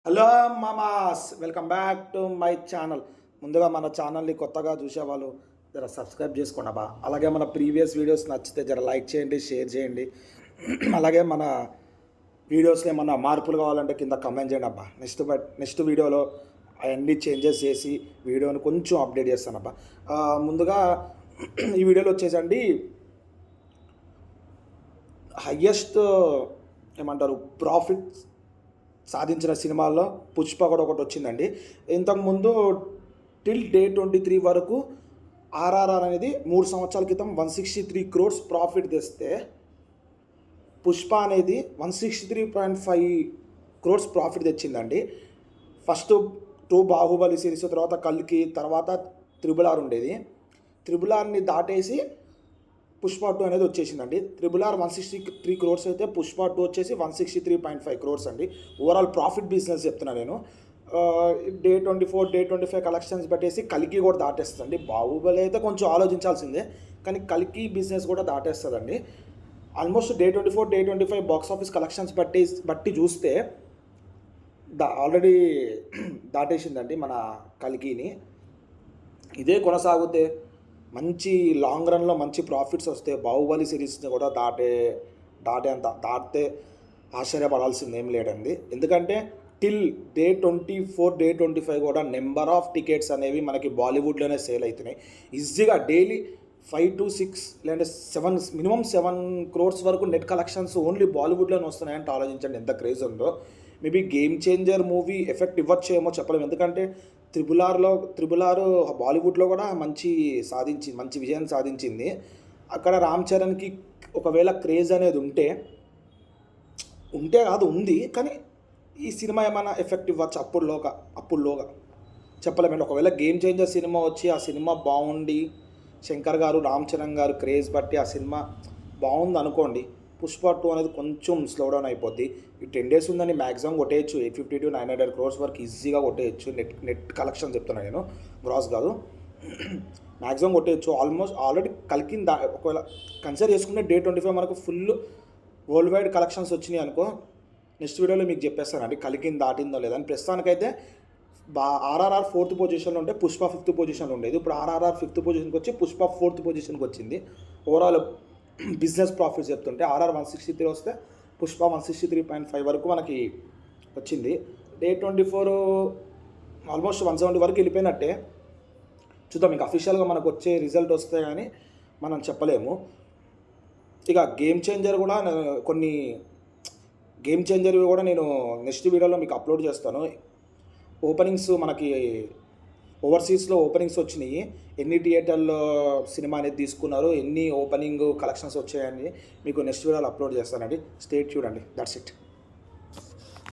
Hello మామాస్, welcome back to my channel. ముందుగా మన ఛానల్ని కొత్తగా చూసేవాళ్ళు జర సబ్స్క్రైబ్ చేసుకోండి అబ్బా. అలాగే మన ప్రీవియస్ వీడియోస్ నచ్చితే జర లైక్ చేయండి, షేర్ చేయండి. అలాగే మన వీడియోస్లో ఏమన్నా మార్పులు కావాలంటే కింద కమెంట్ చేయండి అబ్బా. నెక్స్ట్ వీడియోలో అవన్నీ చేంజెస్ చేసి వీడియోని కొంచెం అప్డేట్ చేస్తాను అబ్బా. ముందుగా ఈ వీడియోలో వచ్చేసండి హయ్యెస్ట్ ఏమంటారు ప్రాఫిట్ సాధించిన సినిమాల్లో పుష్ప కూడా ఒకటి వచ్చిందండి. ఇంతకుముందు టిల్ డే 23 వరకు ఆర్ఆర్ఆర్ అనేది 3 సంవత్సరాల క్రితం 163 crores ప్రాఫిట్ తెస్తే పుష్ప అనేది 163.5 crores ప్రాఫిట్ తెచ్చిందండి. ఫస్ట్ 2 బాహుబలి సిరీస్, తర్వాత కల్కి, తర్వాత త్రిబుల్ ఆర్ ఉండేది. త్రిబుల్ ఆర్ని దాటేసి పుష్ప 2 అనేది వచ్చేసిందండి. త్రిబుల్ ఆర్ 163 crores అయితే పుష్ప 2 వచ్చేసి 163.5 crores అండి. ఓవరాల్ ప్రాఫిట్ బిజినెస్ చెప్తున్నా నేను. డే 24, డే 25 కలెక్షన్స్ పెట్టేసి కలికి కూడా దాటేస్తుందండి. బాహుబలి అయితే కొంచెం ఆలోచించాల్సిందే, కానీ కలికి బిజినెస్ కూడా దాటేస్తుందండి. Almost day 24, day 25 box office collections బట్టి చూస్తే ఆల్రెడీ దాటేసిందండి మన కలికిని. ఇదే కొనసాగితే మంచి లాంగ్ రన్లో మంచి ప్రాఫిట్స్ వస్తే బాహుబలి సిరీస్ని కూడా దాటితే ఆశ్చర్యపడాల్సింది ఏం లేదండి. ఎందుకంటే టిల్ డే 24, డే 25 కూడా నెంబర్ ఆఫ్ టికెట్స్ అనేవి మనకి బాలీవుడ్లోనే సేల్ అవుతున్నాయి. ఈజీగా డైలీ 5 to 6 లేదంటే 7, మినిమం 7 crores వరకు నెట్ కలెక్షన్స్ ఓన్లీ బాలీవుడ్లోనే వస్తున్నాయంటే ఆలోచించండి ఎంత క్రేజ్ ఉందో. Maybe game changer movie effect ఇవ్వచ్చేమో చెప్పలేము. ఎందుకంటే త్రిబుల్ ఆర్ బాలీవుడ్లో కూడా మంచి విజయాన్ని సాధించింది. అక్కడ రామ్ చరణ్కి ఒకవేళ క్రేజ్ అనేది ఉంటే కాదు ఉంది, కానీ ఈ సినిమా ఏమైనా ఎఫెక్ట్ ఇవ్వచ్చు అప్పుడులోగా చెప్పలేమండి. ఒకవేళ గేమ్ చేంజర్ సినిమా వచ్చి ఆ సినిమా బాగుండి శంకర్ గారు, రామ్ చరణ్ గారు క్రేజ్ బట్టి ఆ సినిమా బాగుంది అనుకోండి, పుష్ప 2 అనేది కొంచెం స్లో డౌన్ అయిపోద్ది. ఈ 10 days ఉందని మ్యాక్సిమం కొట్టేయచ్చు. 850 to 900 crores వరకు ఈజీగా కొట్టేయచ్చు. నెట్ కలెక్షన్ చెప్తున్నాను నేను, గ్రాస్ కాదు. మ్యాక్సిమం కొట్టేయచ్చు. ఆల్రెడీ కలికింది ఒకవేళ కన్సిడర్ చేసుకుంటే డే 25 మనకు ఫుల్ వరల్డ్ వైడ్ కలెక్షన్స్ వచ్చినాయి అనుకో, నెక్స్ట్ వీడియోలో మీకు చెప్పేస్తానండి కలికింది దాటిందో లేదని. ప్రస్తుతానికైతే ఆర్ఆర్ఆర్ 4th పొజిషన్లో ఉంటే పుష్ప 5th పొజిషన్లో ఉండేది. ఇప్పుడు ఆర్ఆర్ఆర్ 5th పొజిషన్కి వచ్చి పుష్ప 4th పొజిషన్కి వచ్చింది. ఓవరాల్ బిజినెస్ ప్రాఫిట్స్ చెప్తుంటే ఆర్ఆర్ 163 వస్తే పుష్ప 163.5 వరకు మనకి వచ్చింది. డే 24 ఆల్మోస్ట్ 170 వరకు వెళ్ళిపోయినట్టే. చూద్దాం, మీకు అఫీషియల్గా మనకు వచ్చే రిజల్ట్ వస్తే కానీ మనం చెప్పలేము. ఇక గేమ్ చేంజర్ కూడా నేను నెక్స్ట్ వీడియోలో మీకు అప్లోడ్ చేస్తాను. ఓపెనింగ్స్ మనకి ఓవర్సీస్లో ఓపెనింగ్స్ వచ్చినాయి, ఎన్ని థియేటర్లో సినిమా అనేది తీసుకున్నారు, ఎన్ని ఓపెనింగ్ కలెక్షన్స్ వచ్చాయని మీకు నెక్స్ట్ వీడియోలో అప్లోడ్ చేస్తానండి. స్టే ట్యూన్డ్ అండి. That's it.